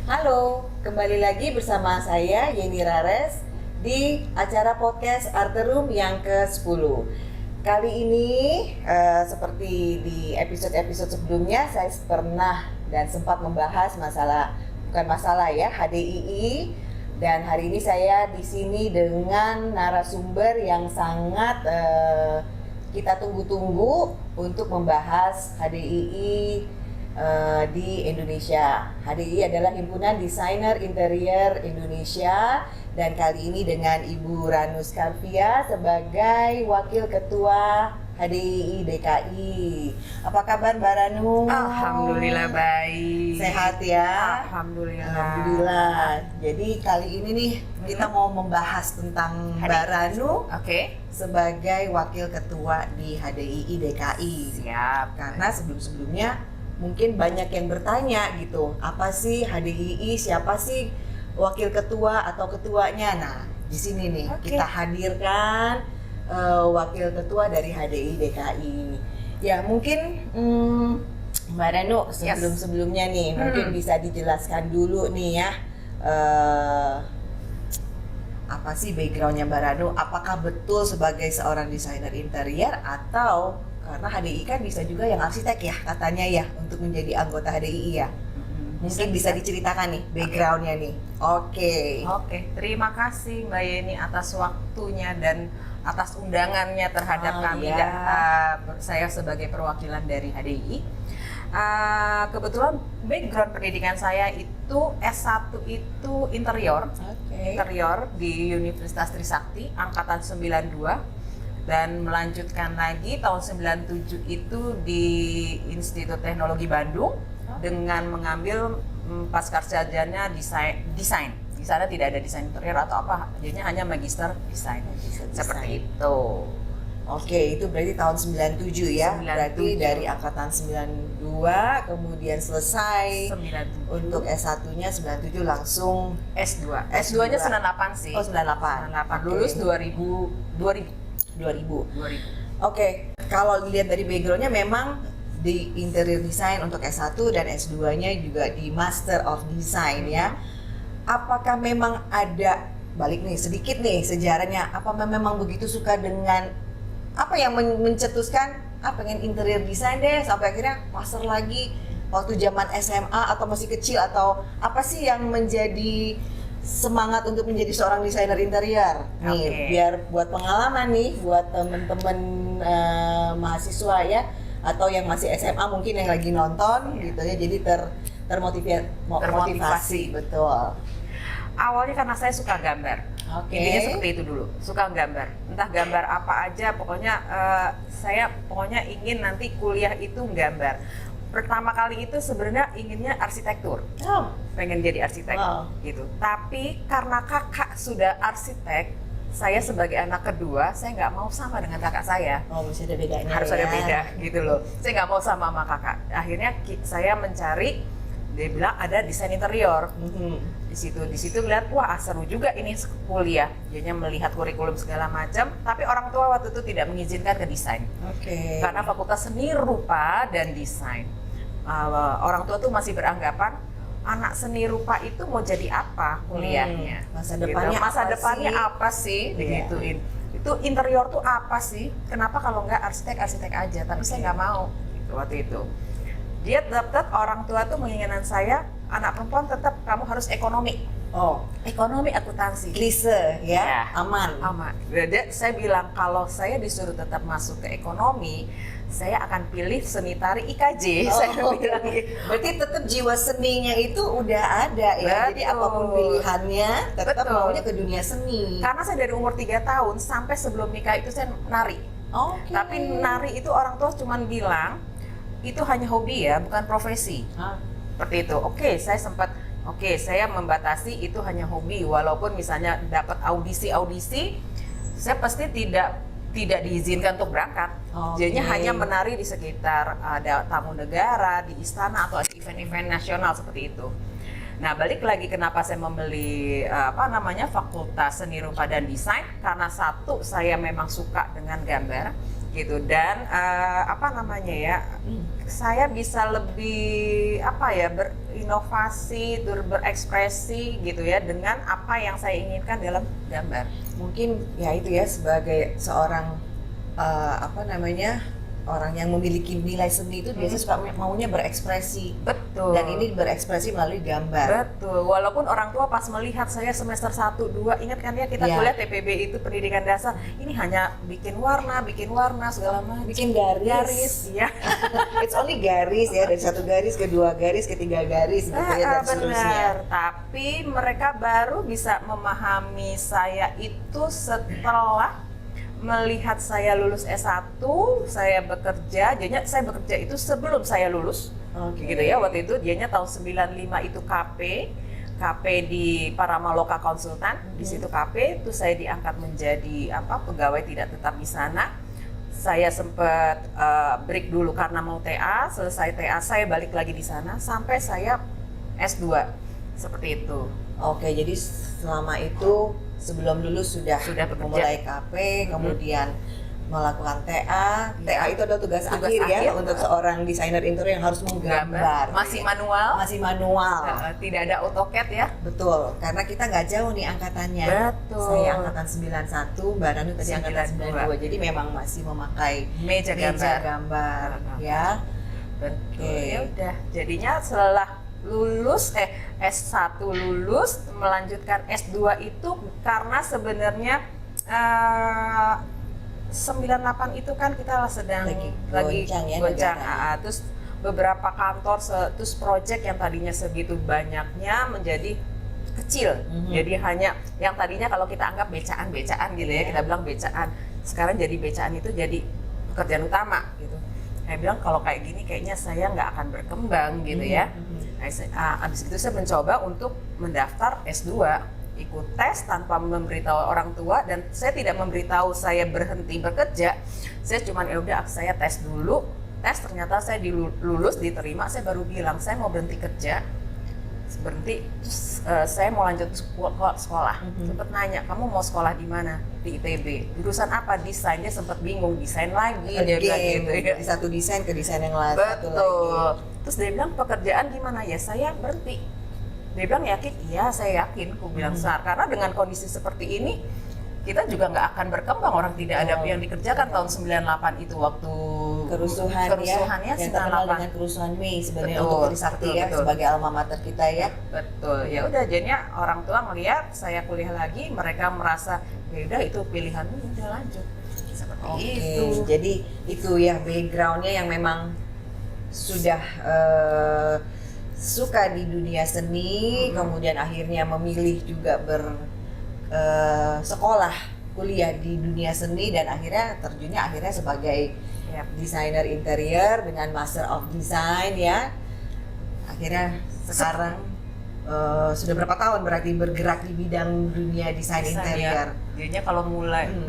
Halo, kembali lagi bersama saya Yeni Rares di acara podcast Arterum yang ke-10. Kali ini seperti di episode-episode sebelumnya, saya pernah dan sempat membahas bukan masalah ya, HDII. Dan hari ini saya di sini dengan narasumber yang sangat kita tunggu-tunggu untuk membahas HDII di Indonesia. HDII adalah Himpunan Desainer Interior Indonesia, dan kali ini dengan Ibu Ranu Skarvia sebagai Wakil Ketua HDII DKI. Apa kabar Mbak Ranu? Alhamdulillah baik. Sehat ya? Alhamdulillah. Jadi kali ini nih kita mau membahas tentang Mbak Ranu sebagai Wakil Ketua di HDII DKI. Siap. Karena sebelum-sebelumnya mungkin banyak yang bertanya gitu, apa sih HDII, siapa sih wakil ketua atau ketuanya? Nah, di sini nih kita hadirkan wakil ketua dari HDII DKI. Ya mungkin Mbak Ranu sebelum-sebelumnya nih mungkin bisa dijelaskan dulu nih ya, apa sih backgroundnya Mbak Ranu? Apakah betul sebagai seorang desainer interior atau karena HDII kan bisa juga yang arsitek ya katanya ya untuk menjadi anggota HDII ya. Mungkin bisa diceritakan nih backgroundnya nih. Oke, terima kasih Mbak Yeni atas waktunya dan atas undangannya terhadap kami dan saya sebagai perwakilan dari HDII. Kebetulan background pendidikan saya itu S1 itu interior di Universitas Trisakti angkatan 92. Dan melanjutkan lagi tahun 97 itu di Institut Teknologi Bandung dengan mengambil pascasarjana desain. Di sana tidak ada desain interior atau apa, jadinya hanya magister desain. Seperti itu. Oke, itu berarti tahun 97 ya. 97. Berarti dari angkatan 92 kemudian selesai 97. Untuk S1-nya 97 langsung S2. S2-nya 98 sih. Oh, 98. Lulus 2000. Oke, kalau dilihat dari background-nya memang di interior design untuk S1 dan S2-nya juga di Master of Design ya. Apakah memang ada balik nih sedikit nih sejarahnya, apa memang begitu suka dengan apa yang mencetuskan pengen interior design deh sampai akhirnya master lagi waktu zaman SMA atau masih kecil, atau apa sih yang menjadi semangat untuk menjadi seorang desainer interior? Nih, biar buat pengalaman nih buat temen-temen mahasiswa ya, atau yang masih SMA mungkin yang lagi nonton gitu ya, jadi termotivasi. Betul. Awalnya karena saya suka gambar. Intinya seperti itu dulu, suka gambar. Entah gambar apa aja, pokoknya saya ingin nanti kuliah itu gambar. Pertama kali itu sebenarnya inginnya arsitektur, pengen jadi arsitek gitu. Tapi karena kakak sudah arsitek, saya sebagai anak kedua, saya nggak mau sama dengan kakak saya. Harus ada bedanya. Harus ada beda gitu loh. Saya nggak mau sama kakak. Akhirnya saya mencari, dia bilang ada desain interior. Di situ lihat, wah seru juga ini kuliah. Jadinya melihat kurikulum segala macam. Tapi orang tua waktu itu tidak mengizinkan ke desain. Karena fakultas seni rupa dan desain. Orang tua tuh masih beranggapan anak seni rupa itu mau jadi apa kuliahnya, masa depannya apa sih digituin. Itu interior tuh apa sih, kenapa kalau nggak arsitek aja, tapi saya nggak mau gitu waktu itu. Dia tetap, orang tua tuh menginginkan saya anak perempuan tetap kamu harus ekonomi. Ekonomi akuntansi. Klise ya, aman. Jadi saya bilang kalau saya disuruh tetap masuk ke ekonomi, saya akan pilih seni tari IKJ. Saya bilang gitu. Berarti tetap jiwa seninya itu udah ada ya. Jadi apapun pilihannya tetap maunya ke dunia seni. Karena saya dari umur 3 tahun sampai sebelum nikah itu saya nari. Tapi nari itu orang tua cuma bilang itu hanya hobi ya, bukan profesi. Seperti itu. Saya membatasi itu hanya hobi, walaupun misalnya dapat audisi, saya pasti tidak diizinkan untuk berangkat. Jadinya hanya menari di sekitar ada tamu negara, di istana atau ada event-event nasional seperti itu. Nah, balik lagi kenapa saya membeli Fakultas Seni Rupa dan Desain, karena satu saya memang suka dengan gambar gitu, dan saya bisa lebih berinovasi, berekspresi gitu ya dengan apa yang saya inginkan dalam gambar. Mungkin ya itu ya, sebagai seorang orang yang memiliki nilai seni itu biasanya suka maunya berekspresi. Betul. Dan ini berekspresi melalui gambar. Betul. Walaupun orang tua pas melihat saya semester 1, 2, ingat kan ya kita kuliah TPB itu pendidikan dasar, ini hanya bikin warna segala macam. Bikin garis. Iya. It's only garis ya, dari 1 garis ke 2 garis ke 3 garis gitu ya, dan seterusnya. Benar. Tapi mereka baru bisa memahami saya itu setelah melihat saya lulus S1, saya bekerja. Jadinya saya bekerja itu sebelum saya lulus. Oke. Gitu ya, waktu itu dianya tahun 95 itu KP di Paramaloka Konsultan. Di situ KP itu saya diangkat menjadi pegawai tidak tetap di sana. Saya sempat break dulu karena mau TA, selesai TA saya balik lagi di sana sampai saya S2. Seperti itu. Oke, jadi selama itu sebelum lulus sudah bekerja. memulai KP, kemudian melakukan TA. TA itu adalah tugas akhir ya untuk seorang desainer interior yang harus menggambar. Masih manual. Tidak ada AutoCAD ya. Betul, karena kita nggak jauh nih angkatannya. Betul. Saya angkatan 91, Mbak Ranu tadi angkatan 92. Jadi memang masih memakai meja gambar ya. Betul. Ya udah. Jadinya setelah lulus S1 lulus melanjutkan S2 itu karena sebenarnya 98 itu kan kita sedang lagi goncang. Terus beberapa kantor terus project yang tadinya segitu banyaknya menjadi kecil. Jadi hanya yang tadinya kalau kita anggap becaan gitu ya, kita bilang becaan. Sekarang jadi becaan itu jadi pekerjaan utama gitu. Saya bilang kalau kayak gini kayaknya saya nggak akan berkembang gitu ya. Abis itu saya mencoba untuk mendaftar S2, ikut tes tanpa memberitahu orang tua, dan saya tidak memberitahu saya berhenti bekerja. Saya cuma udah saya tes dulu, ternyata saya lulus, diterima, saya baru bilang saya mau berhenti kerja, terus saya mau lanjut sekolah. Sempat nanya, kamu mau sekolah di mana? Di ITB. Jurusan apa? Desain. Dia sempat bingung, desain lagi dia bilang gitu ya. Di satu desain ke desain yang lain. Betul. Terus dia bilang pekerjaan gimana? Ya saya berhenti. Dia bilang yakin? Iya saya yakin. Aku bilang karena dengan kondisi seperti ini kita juga nggak akan berkembang, orang tidak ada yang dikerjakan. Tahun 98 itu waktu kerusuhannya yang terkenal dengan kerusuhan Mei sebenarnya untuk Trisakti ya, sebagai alma mater kita ya. Betul. Ya udah, jadinya orang tua ngelihat saya kuliah lagi, mereka merasa ya udah itu pilihanmu, udah lanjut. Seperti itu. Jadi itu ya backgroundnya yang memang sudah suka di dunia seni, kemudian akhirnya memilih juga sekolah kuliah di dunia seni, dan akhirnya terjunnya sebagai desainer interior dengan Master of Design ya. Akhirnya sekarang sudah berapa tahun berarti bergerak di bidang dunia desain interior? Ya. Jadinya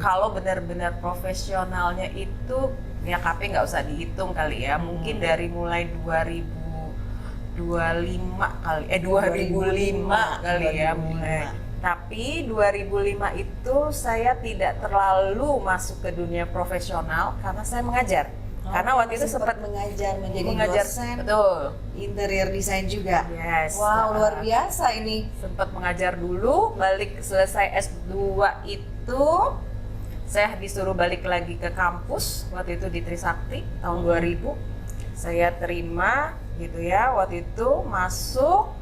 kalau benar-benar profesionalnya itu ya KP nggak usah dihitung kali ya, mungkin dari mulai 2005 kali ya mulai. Tapi 2005 itu saya tidak terlalu masuk ke dunia profesional karena saya mengajar. Karena waktu itu sempat menjadi dosen. Betul. Interior design juga. Yes. Wow, luar biasa ini. Sempat mengajar dulu, balik selesai S2 itu saya disuruh balik lagi ke kampus waktu itu di Trisakti tahun 2000. Saya terima gitu ya, waktu itu masuk,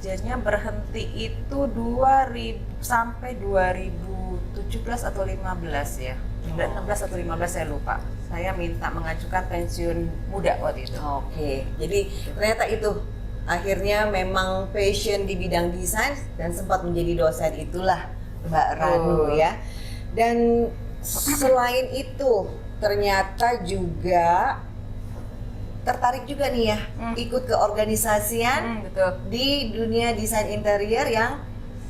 jadinya berhenti itu 2000 sampai 2017 atau 15 ya. 16 atau 15 saya lupa. Saya minta mengajukan pensiun muda waktu itu. Oke. Jadi ternyata itu akhirnya memang passion di bidang desain dan sempat menjadi dosen, itulah Mbak Ranu ya. Dan selain itu ternyata juga tertarik juga nih ya ikut ke organisasian di dunia desain interior yang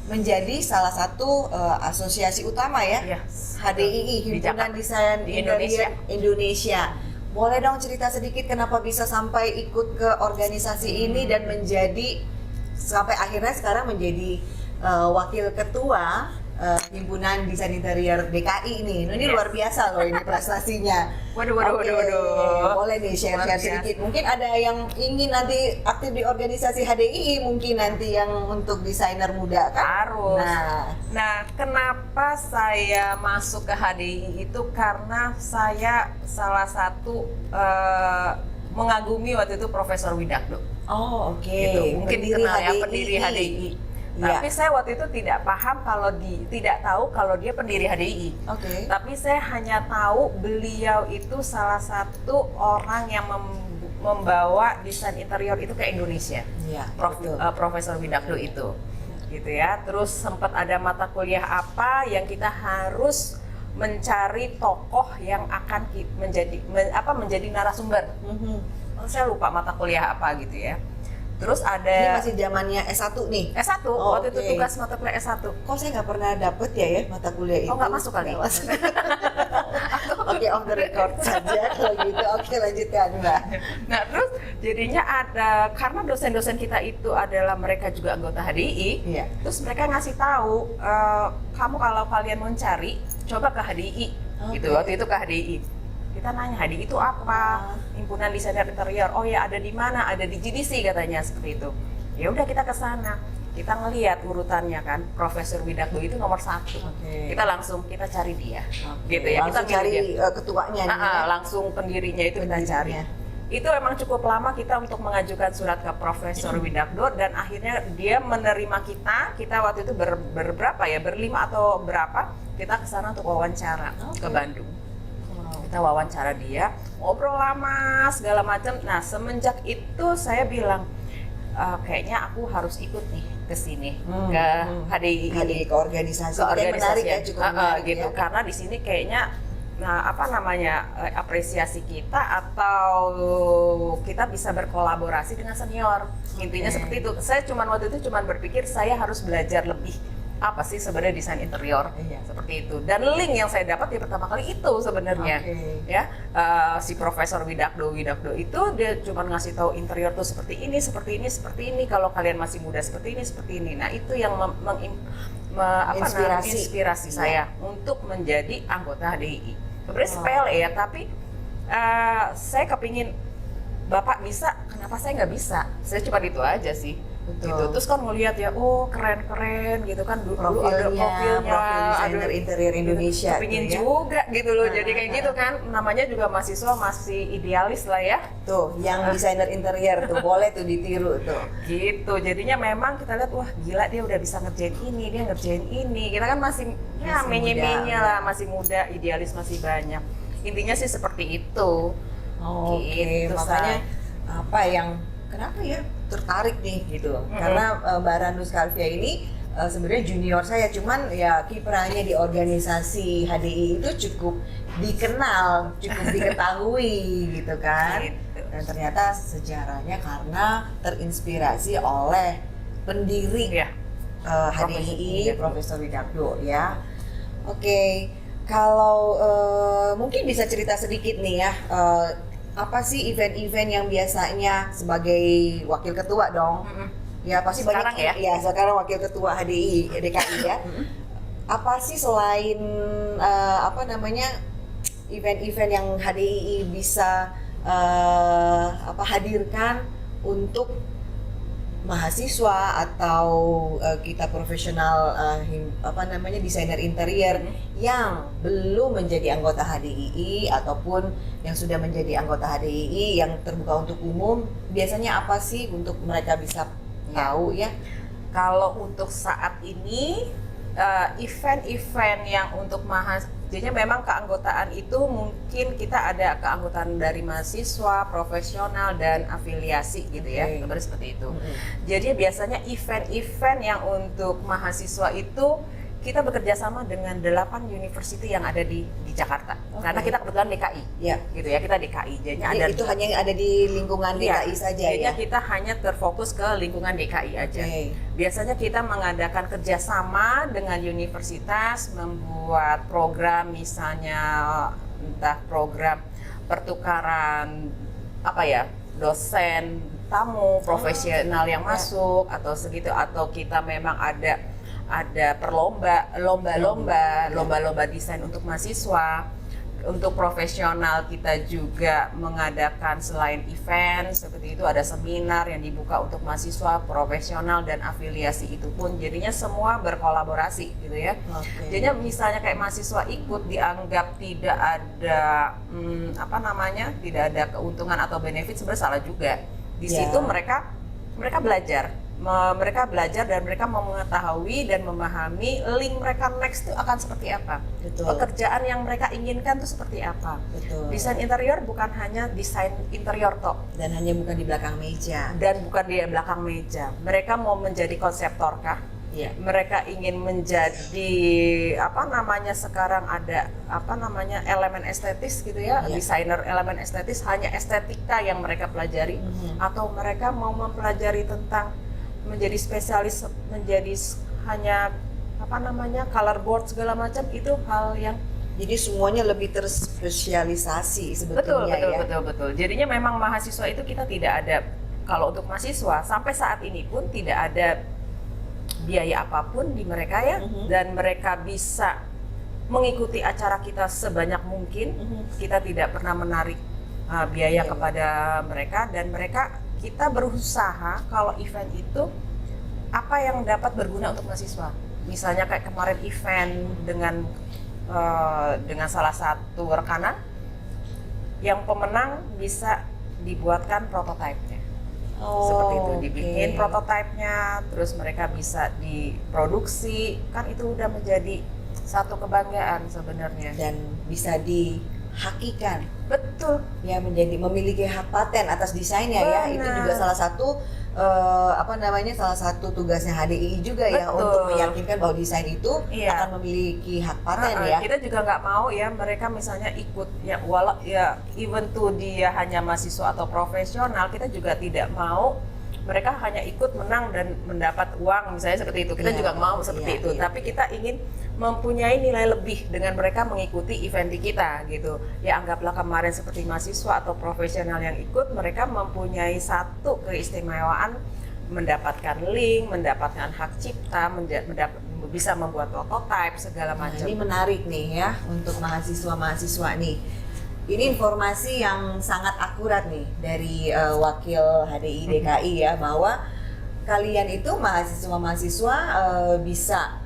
menjadi salah satu asosiasi utama ya, HDII, Himpunan Desain Interior Indonesia. Boleh dong cerita sedikit kenapa bisa sampai ikut ke organisasi ini dan menjadi sampai akhirnya sekarang menjadi wakil ketua Himpunan Desain Interior DKI nih. Ini Yes. luar biasa loh ini prestasinya. Waduh. Oke, boleh nih share Luar biasa. sedikit. Mungkin ada yang ingin nanti aktif di organisasi HDII, mungkin nanti yang untuk desainer muda kan? Harus. Nah, Nah, kenapa saya masuk ke HDI itu karena saya salah satu mengagumi waktu itu Profesor Widakdo. oh oke. Gitu. Mungkin dikenal ya pendiri HDI. Iya. Tapi saya waktu itu tidak paham tidak tahu kalau dia pendiri HDI. Oke. Tapi saya hanya tahu beliau itu salah satu orang yang membawa desain interior itu ke Indonesia. Iya. betul. Profesor Widakdo itu, gitu ya. Terus sempat ada mata kuliah apa yang kita harus mencari tokoh yang akan menjadi narasumber. Mhm. Saya lupa mata kuliah apa gitu ya. Terus Ini ada masih zamannya S1 nih. S1, Oh, waktu itu oke. tugas mata kuliah S1. Kok saya nggak pernah dapet ya mata kuliah itu? Oh, nggak masuk kali? Nggak masuk. Oke, off the record saja kalau gitu. Oke, lanjutkan Mbak. Nah, terus jadinya karena dosen-dosen kita itu adalah mereka juga anggota HDI, Iya. terus mereka ngasih tahu, kamu kalau kalian mau cari, coba ke HDI, gitu. Oke. Waktu itu ke HDI. Kita nanya, HDI itu apa? Himpunan Desainer Interior. Oh ya, ada di mana? Ada di GDC katanya, seperti itu. Ya udah kita ke sana. Kita ngelihat urutannya kan, Profesor Widakdo itu nomor 1. Oke. Kita cari dia, gitu ya. Langsung Kita pilih cari dia. ketuanya nih. ya. Langsung pendirinya itu kita cari. Pendirinya. Itu emang cukup lama kita untuk mengajukan surat ke Profesor Widakdo dan akhirnya dia menerima kita waktu itu berberapa ya, berlima atau berapa, kita ke sana untuk wawancara ke Bandung. Kita wawancara dia, ngobrol lama segala macam. Nah, semenjak itu saya bilang kayaknya aku harus ikut nih ke sini ke HDI ini. HDI ke organisasi. Ke Kayak menarik ya, organisasi cukup menarik gitu. ya. Karena di sini kayaknya apresiasi kita atau kita bisa berkolaborasi dengan senior. Intinya Oke. seperti itu. Saya waktu itu berpikir saya harus belajar lebih apa sih sebenarnya desain interior, Iya. seperti itu. Dan link yang saya dapat ya pertama kali itu sebenarnya. Oke. Ya, si Profesor Widakdo itu dia cuma ngasih tahu interior tuh seperti ini. Kalau kalian masih muda seperti ini. Nah, itu yang inspirasi saya untuk menjadi anggota HDI. Sebenarnya sepele ya, tapi saya kepingin Bapak bisa, kenapa saya nggak bisa? Saya cuma itu aja sih. Betul. Gitu. Terus kan ngelihat ya, oh keren gitu kan, dulu ada Profil desainer ada interior Indonesia. kepingin tuh ya. juga gitu loh. Jadi kayak gitu kan, namanya juga mahasiswa masih idealis lah ya. Tuh, yang desainer interior tuh boleh tuh ditiru tuh. Gitu, jadinya memang kita lihat, wah gila dia udah bisa ngerjain ini, dia ngerjain ini. Kita kan masih ya Masih menye-menye muda. lah, masih muda, idealis masih banyak. Intinya sih seperti itu. Oke, Gitu, makanya Say. apa yang kenapa ya tertarik nih gitu? Karena Mbak Ranus Kalvia ini sebenarnya junior saya, cuman ya kiprahnya di organisasi HDI itu cukup dikenal, cukup diketahui gitu kan. Gitu. Dan ternyata sejarahnya karena terinspirasi oleh pendiri Ya. HDI Profesor Widakdo ya. Oke, kalau mungkin bisa cerita sedikit nih ya, apa sih event-event yang biasanya sebagai wakil ketua dong? Ya pasti Sekarang banyak ya sekarang wakil ketua HDI DKI ya. Apa sih selain event-event yang HDI bisa hadirkan untuk mahasiswa atau kita profesional desainer interior yang belum menjadi anggota HDII ataupun yang sudah menjadi anggota HDII yang terbuka untuk umum, biasanya apa sih untuk mereka bisa tahu ya? Kalau untuk saat ini event-event yang untuk jadinya memang keanggotaan itu mungkin kita ada keanggotaan dari mahasiswa, profesional dan afiliasi gitu ya, seperti itu. Jadi biasanya event-event yang untuk mahasiswa itu kita bekerja sama dengan 8 university yang ada di Jakarta. Karena kita kebetulan DKI, Ya. gitu ya, kita DKI. Jadinya Jadi itu hanya yang ada di lingkungan DKI saja jadinya ya. kita hanya terfokus ke lingkungan DKI aja. Oke. Biasanya kita mengadakan kerjasama dengan universitas, membuat program misalnya entah program pertukaran dosen, tamu, profesional yang masuk atau segitu, atau kita memang ada ada lomba-lomba desain untuk mahasiswa. Untuk profesional kita juga mengadakan selain event seperti itu, ada seminar yang dibuka untuk mahasiswa, profesional dan afiliasi itu pun jadinya semua berkolaborasi gitu ya. Jadinya misalnya kayak mahasiswa ikut dianggap tidak ada tidak ada keuntungan atau benefit, sebenarnya salah juga. Di situ mereka belajar dan mereka mau mengetahui dan memahami link mereka next itu akan seperti apa. Betul. Pekerjaan yang mereka inginkan itu seperti apa. Betul. Desain interior bukan hanya desain interior toh. Dan hanya bukan di belakang meja. Dan bukan di belakang meja. Mereka mau menjadi konseptor kah? Iya. Mereka ingin menjadi sekarang ada elemen estetis gitu ya, desainer elemen estetis, hanya estetika yang mereka pelajari, atau mereka mau mempelajari tentang menjadi spesialis, menjadi hanya color board segala macam, itu hal yang jadi semuanya lebih terspesialisasi sebetulnya. betul. Jadinya memang mahasiswa itu kita tidak ada, kalau untuk mahasiswa sampai saat ini pun tidak ada biaya apapun di mereka ya, dan mereka bisa mengikuti acara kita sebanyak mungkin. Kita tidak pernah menarik biaya kepada mereka, dan kita berusaha kalau event itu apa yang dapat berguna untuk mahasiswa. Misalnya kayak kemarin event dengan salah satu rekanan yang pemenang bisa dibuatkan prototipenya. Seperti itu, dibikin prototipenya, terus mereka bisa diproduksi, kan itu udah menjadi satu kebanggaan sebenarnya. Dan bisa dihakikan. Betul. Ya, memiliki hak paten atas desainnya. Benar. Ya, itu juga salah satu salah satu tugasnya HDII juga. Betul. Ya, untuk meyakinkan bahwa desain itu akan memiliki hak paten ya. Kita juga nggak mau ya mereka misalnya ikut even tuh dia hanya mahasiswa atau profesional, kita juga tidak mau mereka hanya ikut menang dan mendapat uang misalnya seperti itu. Kita juga mau seperti itu. Tapi kita ingin mempunyai nilai lebih dengan mereka mengikuti event di kita gitu. Ya, anggaplah kemarin seperti mahasiswa atau profesional yang ikut, mereka mempunyai satu keistimewaan, mendapatkan link, mendapatkan hak cipta, bisa membuat prototipe segala macam. Ini menarik nih ya untuk mahasiswa nih. Ini informasi yang sangat akurat nih dari wakil HDI DKI ya, bahwa kalian itu mahasiswa bisa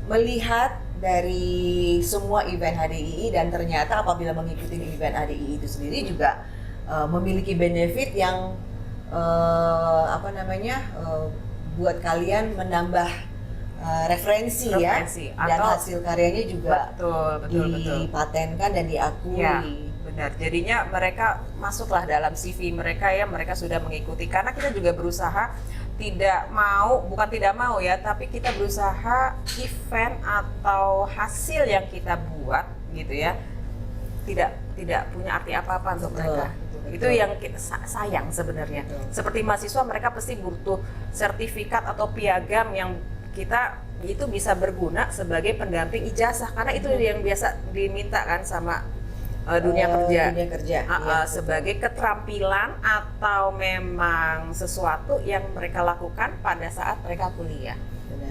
melihat dari semua event HDII, dan ternyata apabila mengikuti event HDII itu sendiri juga memiliki benefit yang buat kalian menambah referensi ya, dan hasil karyanya juga dipatenkan dan diakui. Ya, benar. Jadinya mereka masuklah dalam CV mereka ya, mereka sudah mengikuti, karena kita juga berusaha bukan tidak mau ya, tapi kita berusaha event atau hasil yang kita buat gitu ya tidak punya arti apa-apa untuk mereka. Itu yang sayang sebenarnya. Seperti mahasiswa, mereka pasti butuh sertifikat atau piagam yang kita itu bisa berguna sebagai pendamping ijazah, karena itu yang biasa diminta kan sama dunia kerja. Sebagai keterampilan atau memang sesuatu yang mereka lakukan pada saat mereka kuliah.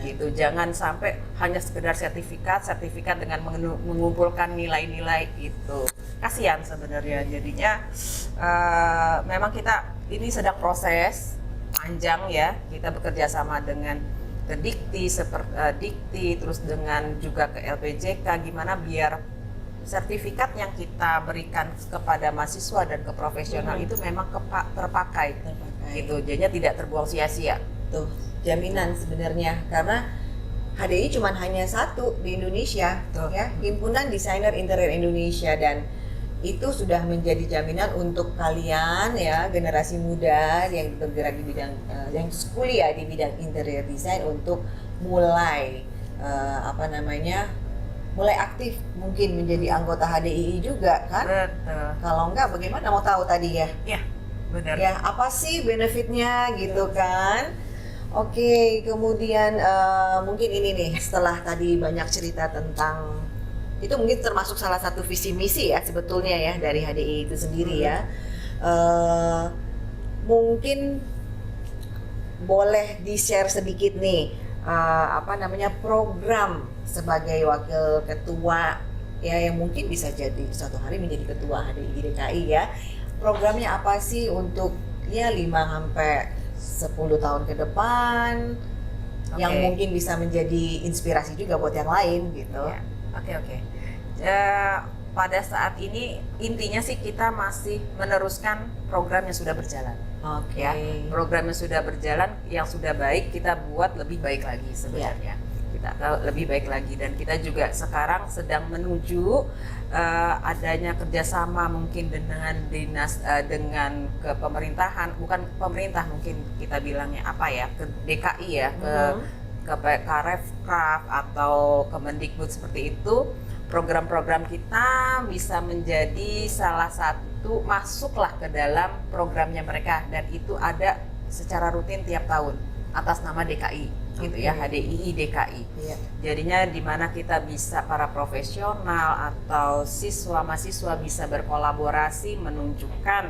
Gitu. Jangan sampai hanya sekedar sertifikat dengan mengumpulkan nilai-nilai itu. Kasihan sebenarnya. Jadinya memang kita ini sedang proses panjang ya. Kita bekerja sama dengan ke Dikti, terus dengan juga ke LPJK, gimana biar sertifikat yang kita berikan kepada mahasiswa dan ke profesional itu memang terpakai. Gitu, jadinya tidak terbuang sia-sia. Tuh, jaminan sebenarnya, karena HDI cuma hanya satu di Indonesia. Ya, Himpunan Desainer Interior Indonesia, dan itu sudah menjadi jaminan untuk kalian ya, generasi muda yang bergerak di bidang yang kuliah di bidang interior design, untuk mulai mulai aktif mungkin menjadi anggota HDII juga kan. Betul. Kalau enggak bagaimana mau tahu tadi ya? Iya, benar. Ya, apa sih benefitnya gitu kan? Oke, kemudian mungkin ini nih, setelah tadi banyak cerita tentang itu, mungkin termasuk salah satu visi misi ya sebetulnya ya dari HDI itu sendiri ya. Mungkin boleh di-share sedikit nih program sebagai wakil ketua ya, yang mungkin bisa jadi suatu hari menjadi ketua HDI DKI ya. Programnya apa sih untuk ya 5-10 tahun ke depan yang mungkin bisa menjadi inspirasi juga buat yang lain gitu. Ya. Oke. Pada saat ini intinya sih kita masih meneruskan program yang sudah berjalan. Oke. Ya, program yang sudah berjalan, yang sudah baik kita buat lebih baik lagi sebenarnya. Kita lebih baik lagi, dan kita juga sekarang sedang menuju adanya kerjasama mungkin dengan dinas dengan ke pemerintahan, bukan pemerintah mungkin kita bilangnya apa ya, ke DKI ya, ke Karefkraf atau Kemendikbud seperti itu. Program-program kita bisa menjadi salah satu, masuklah ke dalam programnya mereka, dan itu ada secara rutin tiap tahun atas nama DKI gitu ya, HDII DKI. Iya. Jadinya di mana kita bisa, para profesional atau siswa mahasiswa bisa berkolaborasi menunjukkan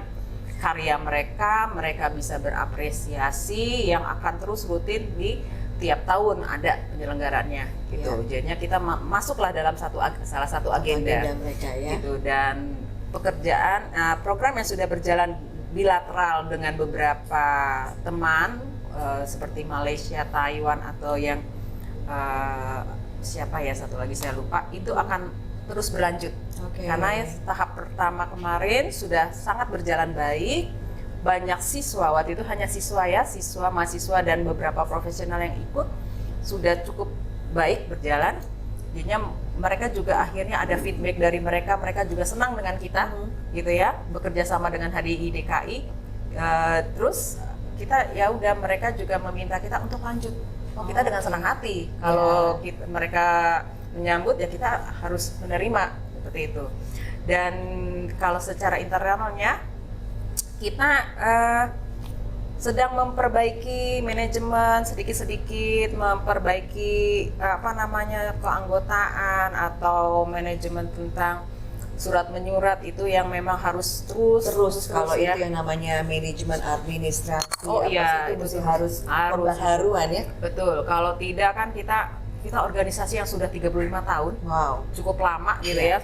karya mereka, mereka bisa berapresiasi yang akan terus rutin di tiap tahun ada penyelenggarannya gitu. Jadinya kita masuklah dalam salah satu agenda mereka ya. Gitu. Dan pekerjaan program yang sudah berjalan bilateral dengan beberapa teman seperti Malaysia, Taiwan, atau yang siapa ya satu lagi saya lupa, itu akan terus berlanjut. Karena tahap pertama kemarin sudah sangat berjalan baik. Banyak siswa, waktu itu hanya siswa ya, siswa, mahasiswa, dan beberapa profesional yang ikut, sudah cukup baik berjalan. Jadinya mereka juga akhirnya ada feedback dari mereka, mereka juga senang dengan kita, gitu ya, bekerja sama dengan HDI DKI. Terus kita ya udah, mereka juga meminta kita untuk lanjut. Kita dengan senang hati, kalau mereka menyambut ya kita harus menerima seperti itu. Dan kalau secara internalnya, kita sedang memperbaiki manajemen sedikit-sedikit, memperbaiki keanggotaan atau manajemen tentang surat menyurat itu yang memang harus terus kalau ya. Itu yang namanya manajemen administrasi itu mesti harus pembaharuan ya. Betul, kalau tidak kan kita organisasi yang sudah 35 tahun, cukup lama gitu ya,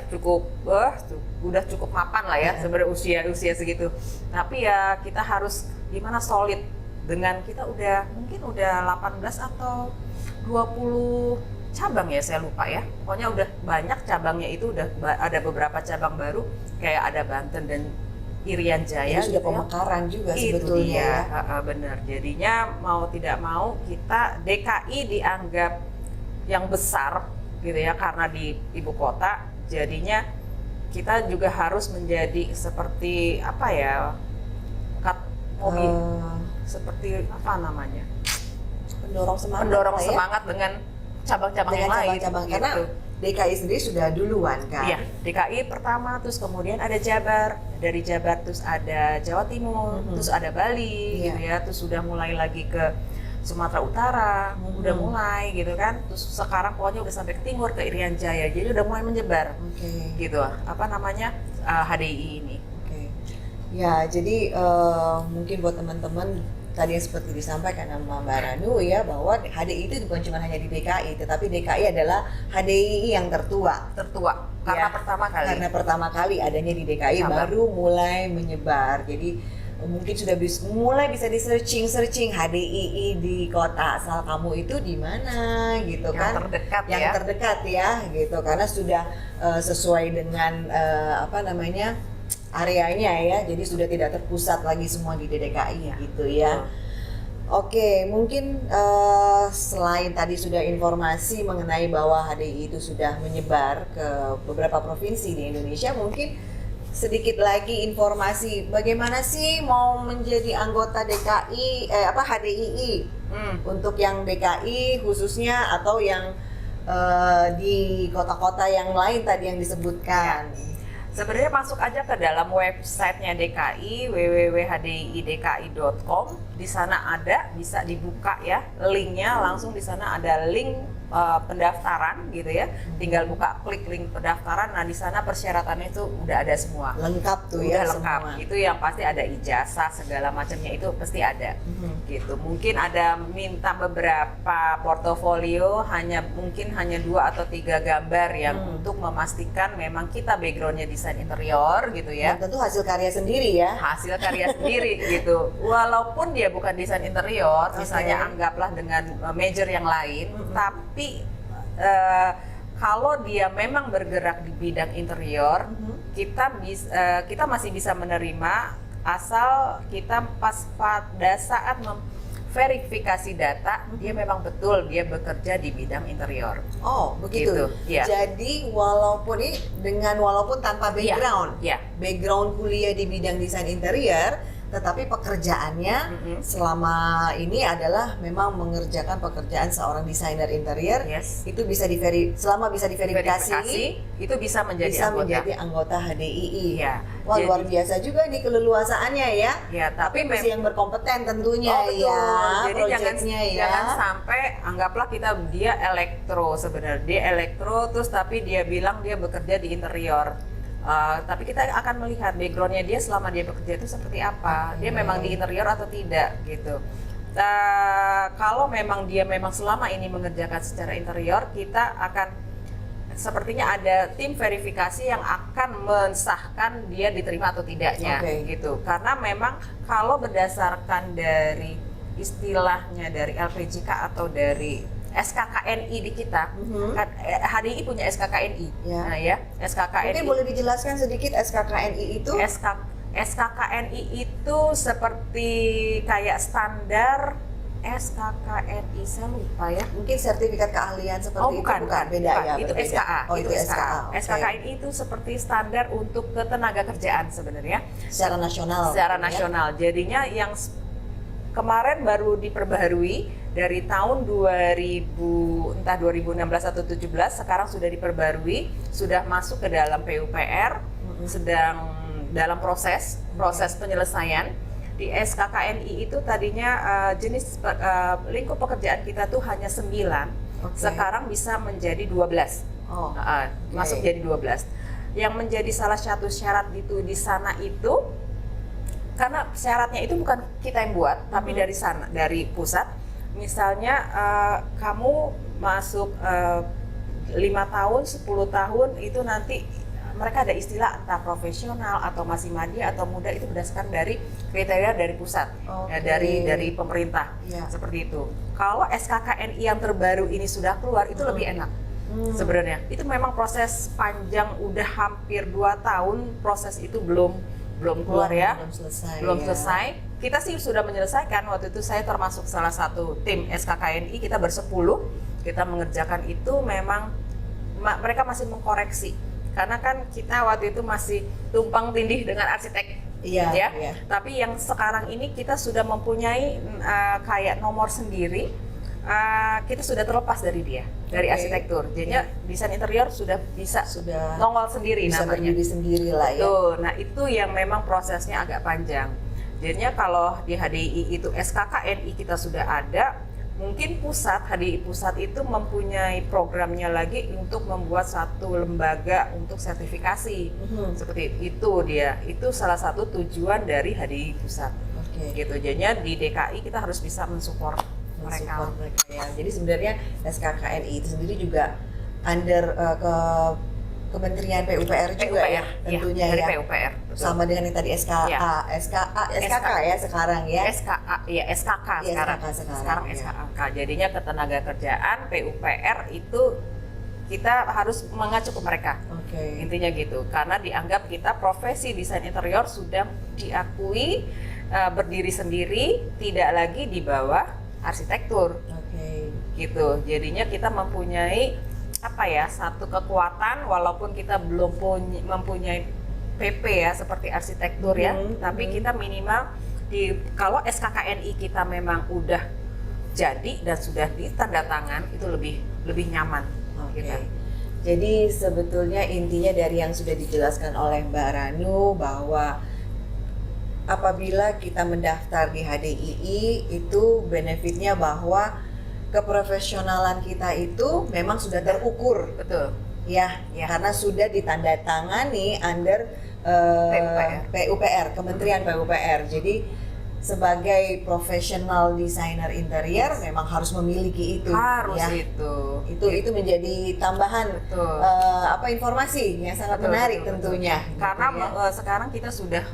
udah cukup mapan lah ya sebenarnya usia segitu. Tapi ya kita harus gimana solid dengan kita mungkin udah 18 atau 20 cabang ya, saya lupa ya. Pokoknya udah banyak cabangnya, itu udah ada beberapa cabang baru kayak ada Banten dan Irian Jaya. Itu sudah pemekaran juga sebetulnya ya. Benar. Jadinya mau tidak mau kita DKI dianggap yang besar gitu ya, karena di ibu kota, jadinya kita juga harus menjadi seperti apa ya, seperti apa namanya, pendorong semangat dengan cabang-cabang yang lain karena gitu. DKI sendiri sudah duluan kan. Iya, DKI pertama, terus kemudian ada Jabar, dari Jabar terus ada Jawa Timur, terus ada Bali gitu ya, terus sudah mulai lagi ke Sumatera Utara, udah mulai gitu kan. Terus sekarang pokoknya udah sampai ke timur, ke Irian Jaya. Jadi udah mulai menyebar. Gitu. HDI ini. Ya, jadi mungkin buat teman-teman tadi yang seperti disampaikan sama Mbak Ranu ya, bahwa HDI itu bukan cuma hanya di DKI, tetapi DKI adalah HDI yang tertua karena pertama kali adanya di DKI baru mulai menyebar. Jadi mungkin sudah mulai bisa di searching HDII di kota asal kamu itu di mana gitu kan, yang terdekat ya gitu, karena sudah sesuai dengan areanya ya, jadi sudah tidak terpusat lagi semua di DKI gitu ya. Oke, mungkin selain tadi sudah informasi mengenai bahwa HDI itu sudah menyebar ke beberapa provinsi di Indonesia, mungkin sedikit lagi informasi bagaimana sih mau menjadi anggota HDII untuk yang DKI khususnya, atau yang di kota-kota yang lain tadi yang disebutkan. Sebenarnya masuk aja ke dalam websitenya DKI, www.hdiidki.com. di sana ada, bisa dibuka ya linknya, langsung di sana ada link pendaftaran gitu ya, tinggal buka klik link pendaftaran. Nah di sana persyaratannya itu udah ada semua, Lengkap tuh udah ya lengkap. semua. Itu yang pasti ada ijazah segala macamnya itu pasti ada. Gitu. Mungkin ada minta beberapa portofolio, mungkin hanya 2 atau 3 gambar yang untuk memastikan memang kita backgroundnya desain interior gitu ya. Dan tentu hasil karya sendiri ya. Hasil karya sendiri gitu. Walaupun dia bukan desain interior, misalnya anggaplah dengan major yang lain, tapi kalau dia memang bergerak di bidang interior, kita masih bisa menerima asal kita pada saat verifikasi data dia memang betul dia bekerja di bidang interior. Oh begitu. Gitu, ya. Jadi walaupun tanpa background, background kuliah di bidang desain interior, tetapi pekerjaannya selama ini adalah memang mengerjakan pekerjaan seorang desainer interior. Itu bisa selama bisa diverifikasi, itu bisa menjadi anggota HDII. Ya. Wah, luar biasa juga nih keleluasaannya ya. Ya, tapi mesti yang berkompeten tentunya ya. Jadi jangan sampai anggaplah dia elektro sebenarnya, dia elektro terus tapi dia bilang dia bekerja di interior. Tapi kita akan melihat backgroundnya dia selama dia bekerja itu seperti apa, dia memang di interior atau tidak gitu. Kalau memang dia selama ini mengerjakan secara interior, kita akan sepertinya ada tim verifikasi yang akan mensahkan dia diterima atau tidaknya gitu. Karena memang kalau berdasarkan dari istilahnya dari LPJK atau dari SKKNI di kita, kan HDI punya SKKNI. Nah ya, SKKNI. Mungkin boleh dijelaskan sedikit SKKNI itu? SKKNI itu seperti kayak standar SKKNI, saya lupa ya. Mungkin sertifikat keahlian seperti itu bukan beda ya? Itu berbeda. SKA. Itu SKA. SKKNI itu seperti standar untuk ketenaga kerjaan sebenarnya. Secara nasional. Secara nasional. Jadinya yang kemarin baru diperbaharui dari tahun 2016 atau 17, sekarang sudah diperbarui, sudah masuk ke dalam PUPR, sedang dalam proses penyelesaian. Di SKKNI itu tadinya jenis lingkup pekerjaan kita tuh hanya 9, sekarang bisa menjadi 12. Masuk jadi 12. Yang menjadi salah satu syarat itu di sana itu, karena syaratnya itu bukan kita yang buat, tapi dari sana, dari pusat. Misalnya kamu masuk 5 tahun, 10 tahun, itu nanti mereka ada istilah entah profesional atau masih madya atau muda, itu berdasarkan dari kriteria dari pusat, ya, dari pemerintah, seperti itu. Kalau SKKNI yang terbaru ini sudah keluar, itu lebih enak sebenarnya. Itu memang proses panjang, udah hampir 2 tahun, proses itu belum keluar ya, belum selesai. Kita sih sudah menyelesaikan, waktu itu saya termasuk salah satu tim SKKNI, kita bersepuluh, kita mengerjakan itu. Memang mereka masih mengkoreksi, karena kan kita waktu itu masih tumpang tindih dengan arsitek, ya. Tapi yang sekarang ini kita sudah mempunyai kayak nomor sendiri, kita sudah terlepas dari dia, dari arsitektur. Jadinya desain interior sudah bisa nongol sendiri, bisa namanya. berdiri sendiri lah ya. Nah itu yang memang prosesnya agak panjang. Jadinya kalau di HDI itu SKKNI kita sudah ada, mungkin HDI pusat itu mempunyai programnya lagi untuk membuat satu lembaga untuk sertifikasi. Seperti itu dia. Itu salah satu tujuan dari HDI pusat. Gitu. Jadinya di DKI kita harus bisa mensupport mereka ya. Jadi sebenarnya SKKNI itu sendiri juga under Kementerian PUPR juga ya, tentunya dari ya. PUPR. Betul. Sama dengan yang tadi SKK ya sekarang ya. SKK sekarang SKK. Jadinya ketenaga kerjaan PUPR itu kita harus mengacu ke mereka. Intinya gitu. Karena dianggap kita profesi desain interior sudah diakui berdiri sendiri, tidak lagi di bawah arsitektur. Gitu. Jadinya kita mempunyai satu kekuatan, walaupun kita belum mempunyai PP ya seperti arsitektur ya, tapi kita minimal kalau SKKNI kita memang udah jadi dan sudah ditandatangan, itu lebih nyaman. Gitu. Jadi sebetulnya intinya dari yang sudah dijelaskan oleh Mbak Ranu bahwa apabila kita mendaftar di HDII itu benefitnya bahwa keprofesionalan kita itu memang sudah terukur. Betul. Ya, Ya. karena sudah ditandatangani under PUPR, Kementerian PUPR. Jadi sebagai profesional desainer interior memang harus memiliki itu. Harus ya. Itu menjadi tambahan Betul. informasi yang sangat Betul, menarik betul, tentunya. Karena gitu ya. sekarang kita sudah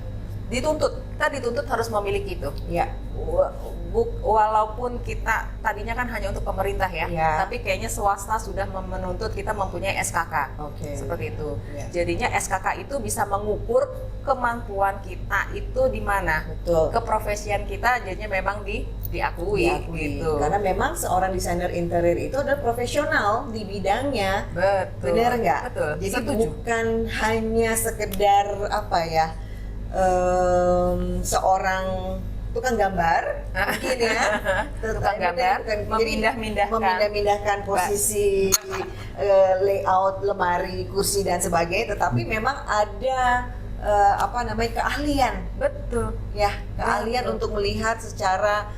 dituntut harus memiliki itu. Ya. Walaupun kita tadinya kan hanya untuk pemerintah ya, Ya. tapi kayaknya swasta sudah menuntut kita mempunyai SKK. Oke. Seperti itu. Ya. Jadinya SKK itu bisa mengukur kemampuan kita itu di mana. Betul. Keprofesian kita jadinya memang diakui gitu. Karena memang seorang desainer interior itu adalah profesional di bidangnya. Betul. Benar nggak? Betul. Jadi Setuju. bukan hanya sekedar seorang tukang gambar mungkin ya. Tukang gambar, memindah-mindahkan posisi layout lemari, kursi dan sebagainya, tetapi memang ada keahlian. Betul. Ya, keahlian Betul. untuk melihat secara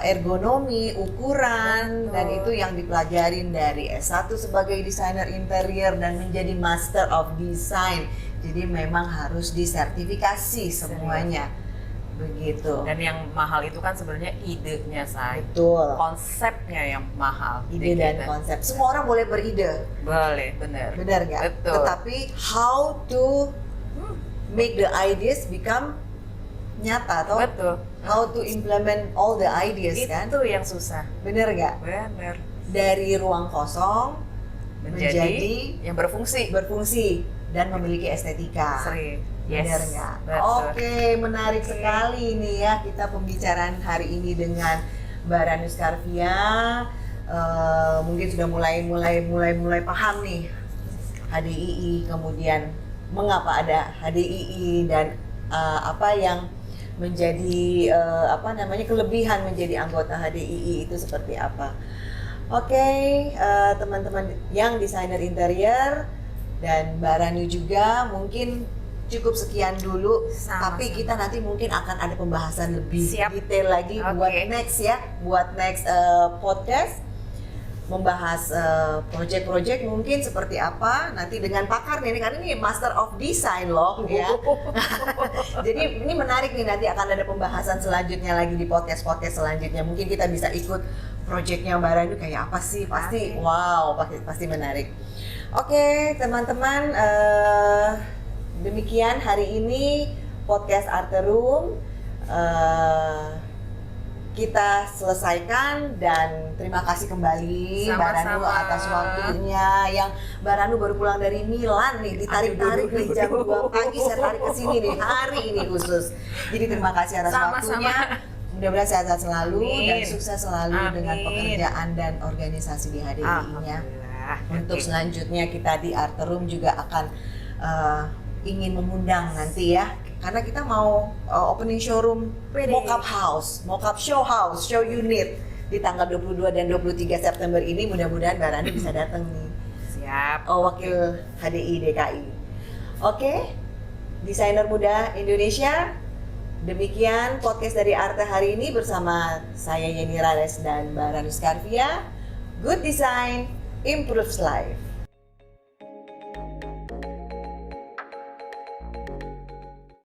ergonomi, ukuran, Betul. dan itu yang dipelajarin dari S1 sebagai desainer interior dan menjadi Master of Design. Jadi memang harus disertifikasi semuanya. Begitu. Dan yang mahal itu kan sebenarnya idenya, Say. Betul. Konsepnya yang mahal. Ide dan konsep. Semua orang boleh beride. Boleh, benar. Benar nggak? Betul. Tetapi how to make the ideas become nyata atau Betul. how to implement all the ideas kan? Itu yang susah. Benar nggak? Benar. Dari ruang kosong menjadi yang berfungsi dan memiliki estetika. Sering. Yes. Benar nggak? Betul. Oke, menarik sekali nih ya kita pembicaraan hari ini dengan Mbak Ranu Skarvia. Mungkin sudah mulai paham nih HDII, kemudian mengapa ada HDII dan apa yang menjadi kelebihan menjadi anggota HDII itu seperti apa. Oke, teman-teman yang desainer interior dan Mbak Ranu juga mungkin cukup sekian dulu. Sama-sama. Tapi kita nanti mungkin akan ada pembahasan lebih Siap. detail lagi Oke. buat next podcast, membahas project-project mungkin seperti apa nanti dengan pakar nih, karena ini Master of Design loh ya. Jadi ini menarik nih, nanti akan ada pembahasan selanjutnya lagi di podcast selanjutnya. Mungkin kita bisa ikut projectnya Mbak Ranu kayak apa sih? Pasti wow, pasti menarik. Oke, teman-teman, demikian hari ini podcast Arterum kita selesaikan, dan terima kasih kembali Mbak Ranu Sama-sama. atas waktunya. Yang Mbak Ranu baru pulang dari Milan nih, ditarik-tarik nih jam 2 pagi, saya tarik ke sini nih hari ini khusus. Jadi terima kasih atas Sama-sama. waktunya. Mudah-mudahan sehat-sehat selalu. Amin. Dan sukses selalu Amin. dengan pekerjaan dan organisasi di HDI-nya. Alhamdulillah. Untuk Oke. selanjutnya kita di Arterum juga akan ingin mengundang nanti ya, karena kita mau opening showroom Wede. mock-up show unit di tanggal 22 dan 23 September ini. Mudah-mudahan Mbak Rani bisa datang nih. Siap. Wakil HDI DKI. Oke, desainer muda Indonesia. Demikian podcast dari Arte hari ini bersama saya Yeni Rares dan Mbak Ranu Skarvia. Good design improves life.